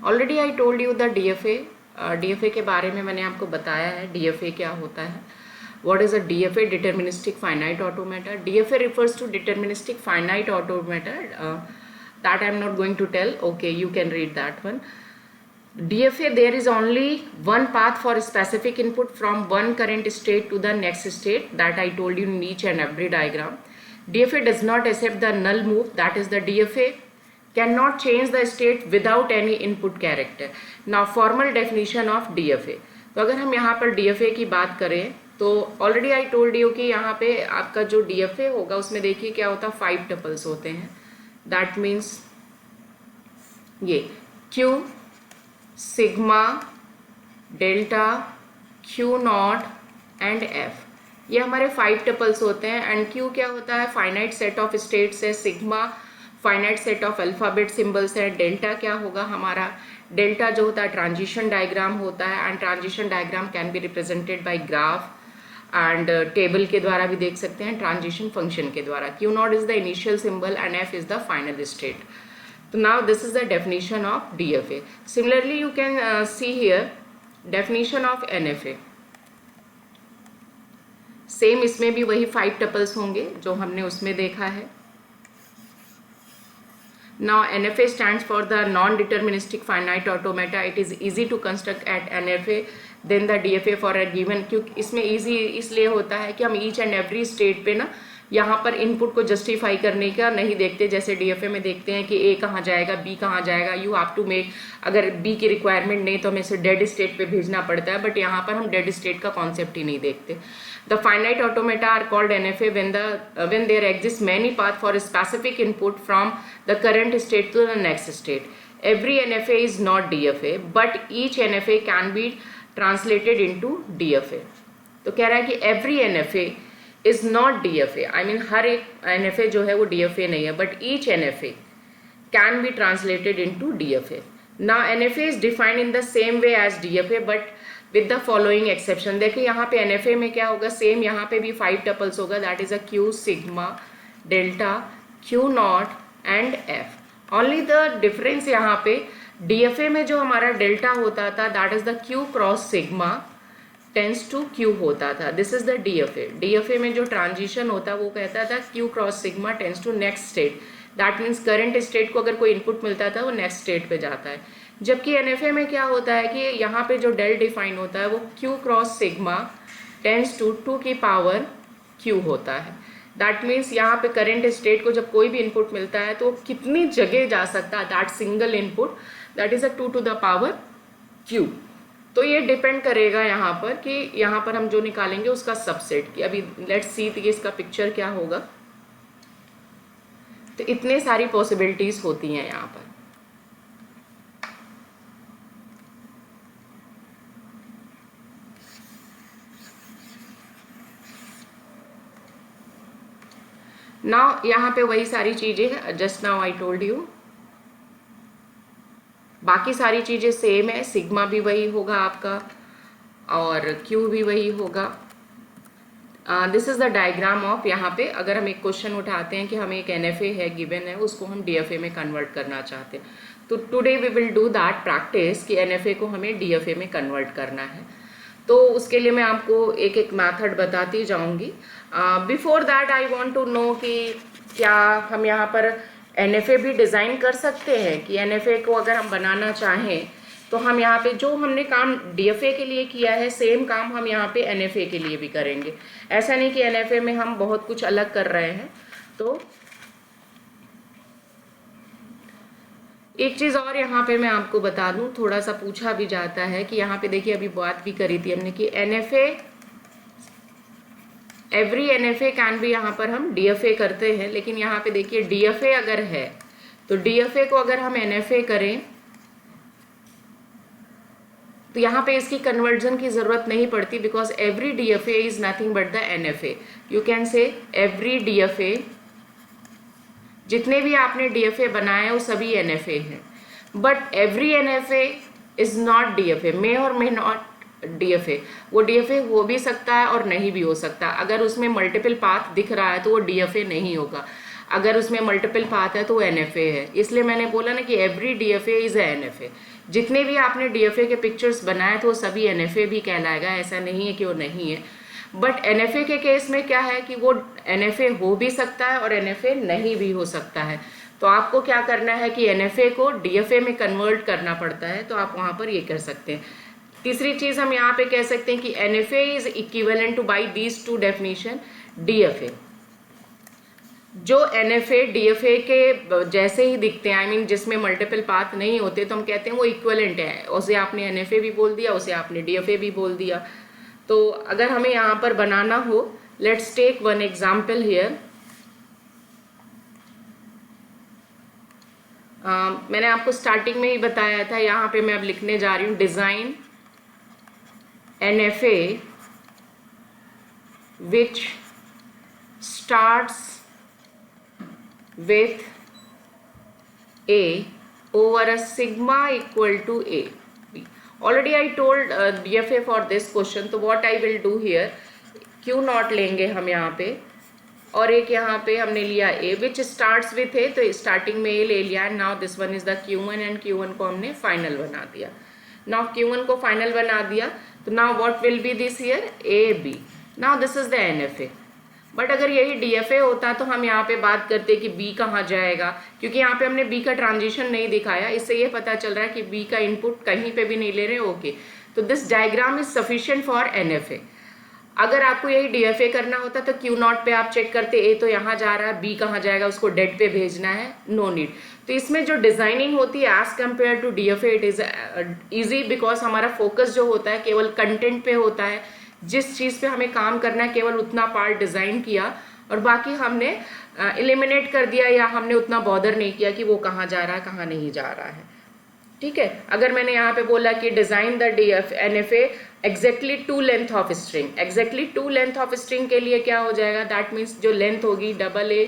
Already I told you the DFA. DFA के बारे में मैंने आपको बताया है डीएफए क्या होता है। What is a DFA? Deterministic finite automata. DFA refers to deterministic finite automata. That I am not going to tell. Okay, you can read that one. DFA, there is only one path for specific input from one current state to the next state, that I told you in each and every diagram. DFA does not accept the null move, that is the DFA cannot change the state without any input character. Now formal definition of DFA. तो अगर हम यहाँ पर DFA की बात करें तो already I told you कि यहाँ पे आपका जो DFA होगा उसमें देखिए क्या होता है, 5 टपल्स होते हैं। दैट मीन्स ये Q, sigma, delta, Q not and F, ये हमारे 5 टपल्स होते हैं। एंड Q क्या होता है? फाइनाइट सेट ऑफ स्टेट्स है। Sigma finite set of alphabet symbols है। डेल्टा क्या होगा हमारा? डेल्टा जो होता है ट्रांजिशन डायग्राम होता है। And transition diagram can be represented by graph and table के द्वारा भी देख सकते हैं, ट्रांजिशन फंक्शन के द्वारा। Q not is the initial symbol and F is the final state. So now this is the definition of DFA. Similarly, you can see here definition of NFA. Same इसमें भी वही 5 tuples होंगे जो हमने उसमें देखा है। Now NFA stands for the non-deterministic finite automata. It is easy to construct at NFA than the DFA for a given. क्योंकि इसमें easy इसलिए होता है कि हम each and every state पे ना यहाँ पर इनपुट को जस्टिफाई करने का नहीं देखते, जैसे डीएफए में देखते हैं कि ए कहाँ जाएगा, बी कहाँ जाएगा। यू हैव टू मेक, अगर बी की रिक्वायरमेंट नहीं तो हमें इसे डेड स्टेट पे भेजना पड़ता है, बट यहाँ पर हम डेड स्टेट का कॉन्सेप्ट ही नहीं देखते। The finite automata are called NFA when there exist many path for specific input from the current state to the next state. Every NFA is not DFA but each NFA can be translated into DFA. तो कह रहा है कि every NFA is not DFA, I mean हर एक NFA जो है वो DFA नहीं है, but each NFA can be translated into DFA। Now NFA is defined in the same way as DFA but with the following exception. देखिए यहाँ पे NFA में क्या होगा, सेम यहाँ पे भी 5 टपल्स होगा, that is a Q, sigma, delta, Q not and F। Only the difference यहाँ पे DFA में जो हमारा डेल्टा होता था that is the Q cross sigma tends to Q होता था। This is the DFA। DFA में जो ट्रांजिशन होता है वो कहता था Q cross sigma tends to next state. That means current state को अगर कोई इनपुट मिलता था वो नेक्स्ट स्टेट पे जाता है। जबकि NFA में क्या होता है कि यहाँ पे जो डेल डिफाइन होता है वो Q cross sigma tends to 2 की पावर Q होता है। दैट मीन्स यहाँ पे करंट स्टेट को जब कोई भी इनपुट मिलता है तो कितनी जगह जा सकता है, that single input, that is a 2 to the power Q। तो ये डिपेंड करेगा यहाँ पर कि यहाँ पर हम जो निकालेंगे उसका सबसेट की। अभी लेट्स सी कि इसका पिक्चर क्या होगा। तो इतने सारी पॉसिबिलिटीज होती हैं यहाँ पर। नाउ यहाँ पे वही सारी चीजें हैं, just now I told you. बाकी सारी चीज़ें सेम है, सिग्मा भी वही होगा आपका और Q भी वही होगा। This is the diagram of, यहाँ पे अगर हम एक क्वेश्चन उठाते हैं कि हमें एक NFA है गिवन है, उसको हम DFA में कन्वर्ट करना चाहते हैं, तो today we will do that practice कि NFA को हमें DFA में कन्वर्ट करना है। तो उसके लिए मैं आपको एक एक मैथड बताती जाऊँगी। Before that I want to know कि क्या हम यहाँ पर NFA भी डिज़ाइन कर सकते हैं कि NFA को अगर हम बनाना चाहें तो हम यहाँ पे जो हमने काम DFA के लिए किया है सेम काम हम यहाँ पे NFA के लिए भी करेंगे। ऐसा नहीं कि NFA में हम बहुत कुछ अलग कर रहे हैं। तो एक चीज़ और यहाँ पे मैं आपको बता दूँ, थोड़ा सा पूछा भी जाता है कि यहाँ पे देखिए अभी बात भी करी थी हमने कि NFA एवरी NFA कैन भी, यहाँ पर हम DFA करते हैं, लेकिन यहाँ पे देखिए DFA अगर है तो DFA को अगर हम NFA करें तो यहाँ पे इसकी कन्वर्जन की ज़रूरत नहीं पड़ती, because every DFA is nothing but the NFA। You can say every DFA, जितने भी आपने DFA बनाए वो सभी NFA हैं, but every NFA is not DFA, मे और मे नॉट DFA। वो DFA हो भी सकता है और नहीं भी हो सकता। अगर उसमें मल्टीपल पाथ दिख रहा है तो वो DFA नहीं होगा। अगर उसमें मल्टीपल पाथ है तो वो NFA है। इसलिए मैंने बोला ना कि every DFA is a NFA। जितने भी आपने DFA के पिक्चर्स बनाए तो वो सभी NFA भी कहलाएगा, ऐसा नहीं है कि वो नहीं है। बट NFA के केस में क्या है कि वो NFA हो भी सकता है और NFA नहीं भी हो सकता है। तो आपको क्या करना है कि NFA को DFA में कन्वर्ट करना पड़ता है, तो आप वहाँ पर ये कर सकते हैं। तीसरी चीज़ हम यहाँ पे कह सकते हैं कि NFA is equivalent two by these two definition DFA। जो NFA DFA के जैसे ही दिखते हैं, आई मीन जिसमें मल्टीपल पाथ नहीं होते, तो हम कहते हैं वो इक्विवेलेंट है। उसे आपने NFA भी बोल दिया, उसे आपने DFA भी बोल दिया। तो अगर हमें यहाँ पर बनाना हो, let's take one example here. मैंने आपको स्टार्टिंग में ही बताया था, यहाँ पे मैं अब लिखने जा रही हूँ design NFA which starts with A over a sigma equal to A B. Already I told DFA for this question, तो what I will do here, Q0 लेंगे हम यहाँ पे, और एक यहाँ पे हमने लिया A which starts with A, तो स्टार्टिंग में A ले लिया। Now this one is the Q1 and Q1 को हमने फाइनल बना दिया। नाउ Q1 को फाइनल बना दिया, तो now what will be this here A B। Now this is the NFA। But अगर यही DFA होता तो हम यहाँ पे बात करते कि B कहाँ जाएगा, क्योंकि यहाँ पे हमने B का ट्रांजिशन नहीं दिखाया, इससे ये पता चल रहा है कि B का इनपुट कहीं पे भी नहीं ले रहे। ओके, तो this diagram is sufficient for NFA। अगर आपको यही DFA करना होता तो Q0 पे आप चेक करते A तो यहाँ जा रहा है, B कहाँ जाएगा, उसको डेड पे भेजना है, नो नीड। तो इसमें जो डिजाइनिंग होती है as compare to DFA it is easy, because हमारा फोकस जो होता है केवल कंटेंट पे होता है। जिस चीज़ पे हमें काम करना है केवल उतना पार्ट डिज़ाइन किया और बाकी हमने एलिमिनेट कर दिया, या हमने उतना बॉदर नहीं किया कि वो कहाँ जा रहा है कहाँ नहीं जा रहा है। ठीक है, अगर मैंने यहाँ पे बोला कि design the NFA exactly two length of string, exactly two length of string के लिए क्या हो जाएगा, दैट मीन्स जो लेंथ होगी AA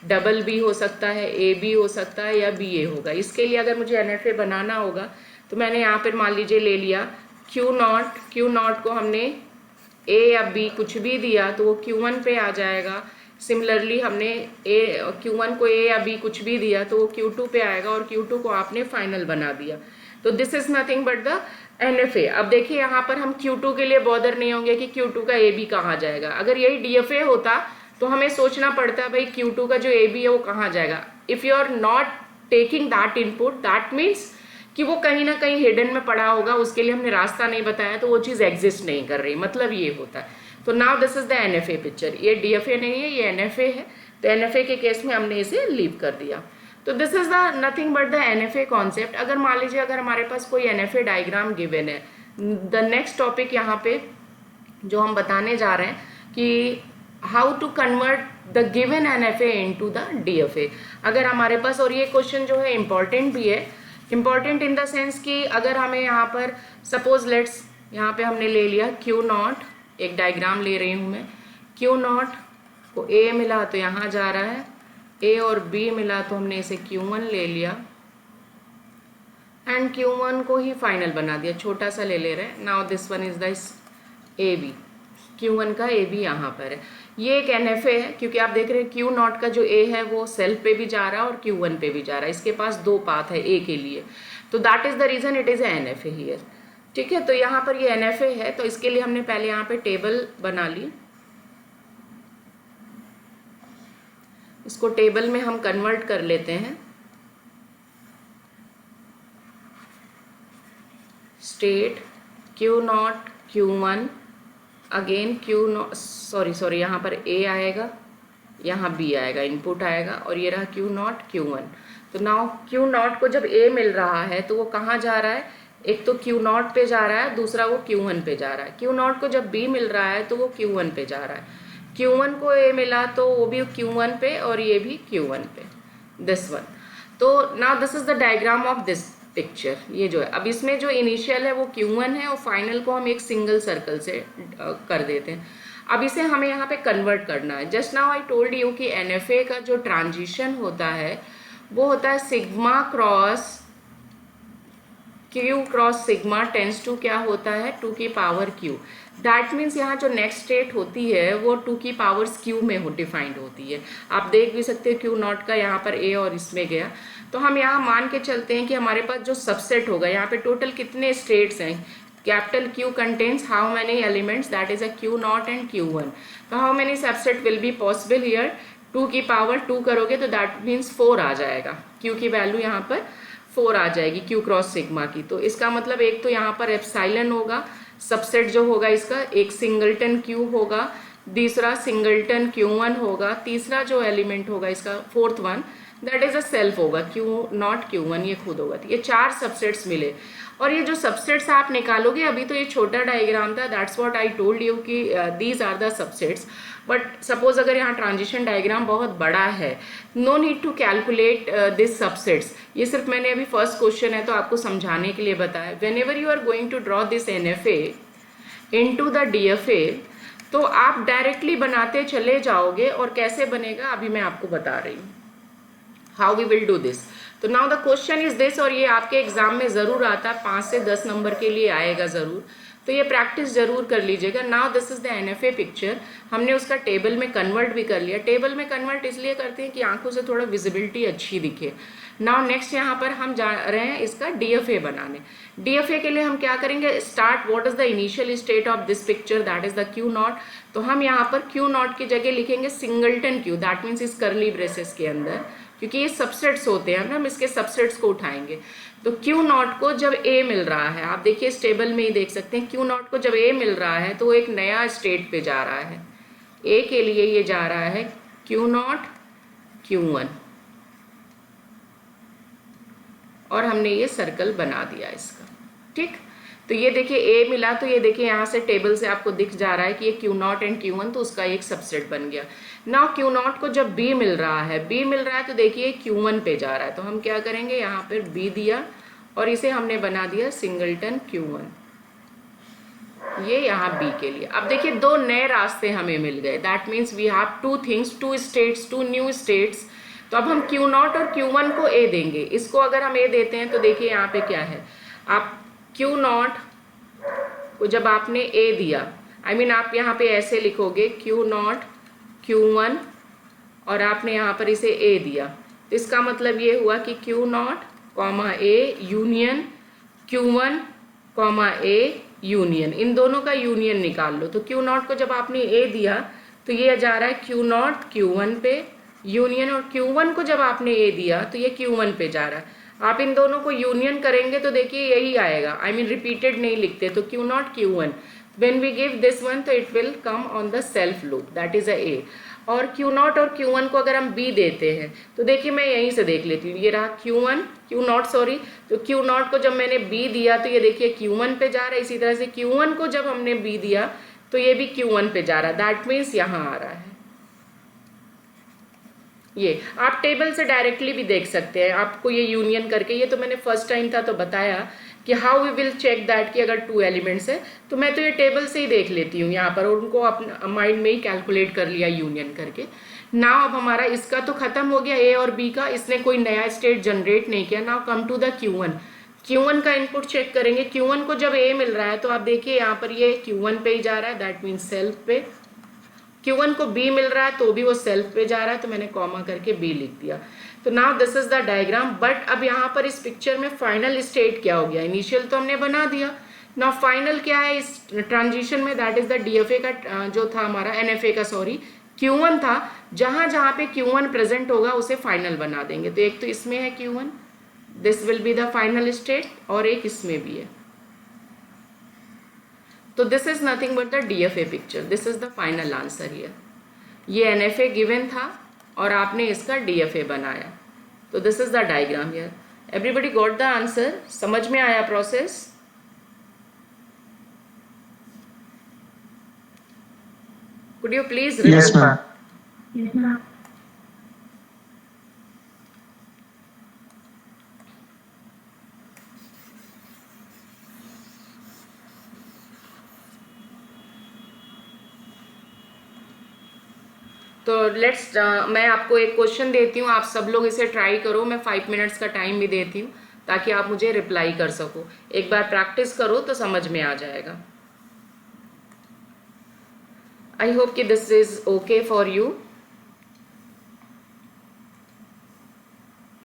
डबल B हो सकता है, AB हो सकता है, या BA होगा। इसके लिए अगर मुझे NFA बनाना होगा तो मैंने यहाँ पर मान लीजिए ले लिया Q0 को हमने A या B कुछ भी दिया तो वो Q1 पे आ जाएगा। सिमिलरली हमने Q1 को A या B कुछ भी दिया तो वो Q2 पे आएगा, और Q2 को आपने फाइनल बना दिया। तो this is nothing but the NFA। अब देखिए यहाँ पर हम Q2 के लिए बॉदर नहीं होंगे कि Q2 का AB कहाँ जाएगा। अगर यही DFA होता तो हमें सोचना पड़ता भाई Q2 का जो AB है वो कहाँ जाएगा। If you are not taking that input, that means कि वो कहीं ना कहीं हिडन में पड़ा होगा, उसके लिए हमने रास्ता नहीं बताया तो वो चीज़ एग्जिस्ट नहीं कर रही, मतलब ये होता है। तो now this is the NFA picture. ये DFA नहीं है, ये NFA है। तो NFA के केस में हमने इसे लीव कर दिया। तो this is the nothing but the NFA concept. अगर मान लीजिए अगर हमारे पास कोई NFA डायग्राम गिवन है, द नेक्स्ट टॉपिक यहाँ पे जो हम बताने जा रहे हैं कि how to convert the given NFA into the DFA। अगर हमारे पास, और ये क्वेश्चन जो है इम्पॉर्टेंट भी है, इम्पॉर्टेंट इन द सेंस कि अगर हमें यहाँ पर सपोज लेट्स यहाँ पे हमने ले लिया Q0, एक डायग्राम ले रही हूँ मैं, Q0 को A मिला तो यहाँ जा रहा है, A और B मिला तो हमने इसे Q1 ले लिया एंड Q1 को ही फाइनल बना दिया, छोटा सा ले रहे हैं। Now this one is the AB, Q1 का AB यहाँ पर है। ये एक NFA है क्योंकि आप देख रहे हैं Q0 का जो A है वो सेल्फ पे भी जा रहा है और Q1 पे भी जा रहा है। इसके पास दो पाथ है A के लिए, तो that is the reason it is a NFA here. ठीक है, तो यहाँ पर ये NFA है, तो इसके लिए हमने पहले यहाँ पे टेबल बना ली। इसको टेबल में हम कन्वर्ट कर लेते हैं। State Q0 Q1 again Q0 sorry यहाँ पर A आएगा, यहाँ B आएगा, इनपुट आएगा, और ये रहा Q0 Q1। तो नाउ Q0 को जब A मिल रहा है तो वो कहाँ जा रहा है, एक तो Q0 पे जा रहा है, दूसरा वो Q1 पे जा रहा है। Q0 को जब B मिल रहा है तो वो Q1 पे जा रहा है। Q1 को A मिला तो वो भी Q1 पे और ये भी Q1 पे, दिस वन। तो now this is the diagram of this picture. ये जो है, अब इसमें जो इनिशियल है वो Q1 है और फाइनल को हम एक सिंगल सर्कल से कर देते हैं। अब इसे हमें यहाँ पे कन्वर्ट करना है। Just now I told you कि NFA का जो ट्रांजिशन होता है वो होता है sigma cross Q cross sigma tends to क्या होता है, 2 की पावर Q। दैट मीन्स यहाँ जो नेक्स्ट स्टेट होती है वो 2 की पावर्स क्यू में डिफाइंड होती है। आप देख भी सकते हैं क्यू नॉट का यहाँ पर ए और इसमें गया। तो हम यहाँ मान के चलते हैं कि हमारे पास जो सबसेट होगा, यहाँ पे टोटल कितने स्टेट्स हैं, capital Q contains how many elements, that is a Q not and Q1। तो how many subset will be possible here, 2 की पावर 2 करोगे तो दैट मीन्स 4 आ जाएगा। Q की वैल्यू यहाँ पर 4 आ जाएगी Q क्रॉस सिग्मा की। तो इसका मतलब एक तो यहाँ पर एप्सिलॉन होगा, सबसेट जो होगा इसका, एक सिंगलटन Q होगा, दूसरा सिंगलटन Q1 होगा, तीसरा जो एलिमेंट होगा इसका fourth one that is a self होगा Q नॉट Q1, ये खुद होगा। तो ये 4 सबसेट्स मिले। और ये जो सबसेट्स आप निकालोगे, अभी तो ये छोटा डायग्राम था, that's what I told you कि these are the subsets. But suppose अगर यहाँ ट्रांजिशन डायग्राम बहुत बड़ा है, no need to calculate this subsets. ये सिर्फ मैंने अभी फर्स्ट क्वेश्चन है तो आपको समझाने के लिए बताया। Whenever you are going to draw this NFA into the DFA, तो आप डायरेक्टली बनाते चले जाओगे। और कैसे बनेगा अभी मैं आपको बता रही हूँ, how we will do this. तो now the question is this, और ये आपके एग्जाम में जरूर आता है, 5 से 10 नंबर के लिए आएगा जरूर, तो ये प्रैक्टिस जरूर कर लीजिएगा। Now this is the NFA picture. हमने उसका टेबल में कन्वर्ट भी कर लिया। टेबल में कन्वर्ट इसलिए करते हैं कि आंखों से थोड़ा विजिबिलिटी अच्छी दिखे। नाउ नेक्स्ट यहाँ पर हम जा रहे हैं इसका DFA बनाने। DFA के लिए हम क्या करेंगे, start what is the initial state of this picture, that is the Q not. तो हम यहाँ पर Q नॉट की जगह लिखेंगे सिंगलटन Q, दैट मीन्स इस करली ब्रेसेस के अंदर, क्योंकि ये सबसेट्स होते हैं ना, हम इसके सबसेट्स को उठाएंगे। तो Q नॉट को जब A मिल रहा है, आप देखिए इस टेबल में ही देख सकते हैं, Q नॉट को जब A मिल रहा है तो वो एक नया स्टेट पे जा रहा है। A के लिए ये जा रहा है Q नॉट Q1, और हमने ये सर्कल बना दिया इसका, ठीक। तो ये देखिए A मिला, तो ये देखिए यहाँ से टेबल से आपको दिख जा रहा है कि ये Q नॉट एंड Q1, तो उसका एक सबसेट बन गया। नाउ Q नॉट को जब B मिल रहा है, तो देखिए Q1 पे जा रहा है। तो हम क्या करेंगे, यहाँ पर B दिया और इसे हमने बना दिया सिंगलटन Q1, ये यहाँ B के लिए। अब देखिए 2 नए रास्ते हमें मिल गए, that means we have 2 things, 2 states, 2 new states. तो अब हम Q नॉट और Q1 को A देंगे। इसको अगर हम A देते हैं तो देखिए यहाँ पे क्या है, आप Q नॉट को जब आपने A दिया, I mean आप यहाँ पे ऐसे लिखोगे Q नॉट Q1, और आपने यहाँ पर इसे A दिया, तो इसका मतलब ये हुआ कि Q nought comma A union Q1 comma A union, इन दोनों का यूनियन निकाल लो। तो Q नॉट को जब आपने A दिया तो ये जा रहा है Q नॉट Q1 पे यूनियन, और Q1 को जब आपने A दिया तो ये Q1 पे जा रहा है। आप इन दोनों को यूनियन करेंगे तो देखिए यही आएगा, I mean रिपीटेड नहीं लिखते, तो Q not Q1, when we give this one तो it will come on the self loop, that is a A। और Q नॉट और Q1 को अगर हम B देते हैं तो देखिए मैं यहीं से देख लेती हूँ, ये रहा Q नॉट सॉरी। तो Q नॉट को जब मैंने B दिया तो ये देखिए Q1 पे जा रहा है, इसी तरह से Q1 को जब हमने B दिया तो ये भी Q1 पे जा रहा है, दैट मीन्स यहाँ आ रहा है। ये आप टेबल से डायरेक्टली भी देख सकते हैं, आपको ये यूनियन करके, ये तो मैंने फर्स्ट टाइम था तो बताया कि how we will check that कि अगर 2 एलिमेंट्स है, तो मैं तो ये टेबल से ही देख लेती हूँ यहाँ पर, और उनको अपना माइंड में ही कैलकुलेट कर लिया यूनियन करके। नाउ अब हमारा इसका तो खत्म हो गया A और B का, इसने कोई नया स्टेट जनरेट नहीं किया। Now come to the Q1 का इनपुट चेक करेंगे। Q1 को जब A मिल रहा है तो आप देखिए यहाँ पर ये Q1 पे ही जा रहा है, दैट मीन्स सेल्फ पे। Q1 को B मिल रहा है तो भी वो सेल्फ पे जा रहा है, तो मैंने कॉमा करके B लिख दिया। तो now this is the diagram. But अब यहाँ पर इस पिक्चर में फाइनल स्टेट क्या हो गया, इनिशियल तो हमने बना दिया, नाउ फाइनल क्या है इस ट्रांजिशन में, दैट इज द DFA का जो था हमारा, NFA का सॉरी, Q1 था। जहां जहां पे Q1 प्रेजेंट होगा उसे फाइनल बना देंगे। तो एक तो इसमें है Q1, this will be the final state, और एक इसमें भी है। तो this is nothing but the DFA picture, this is the final answer here. ये NFA गिवन था और आपने इसका DFA बनाया। तो this is the diagram here. Everybody got the answer, समझ में आया process? Could you please remember? Yes, ma'am. Yes, ma'am. तो लेट्स मैं आपको एक क्वेश्चन देती हूँ, आप सब लोग इसे ट्राई करो। मैं 5 मिनट्स का टाइम भी देती हूँ ताकि आप मुझे रिप्लाई कर सको। एक बार प्रैक्टिस करो तो समझ में आ जाएगा। I hope कि this is okay for you.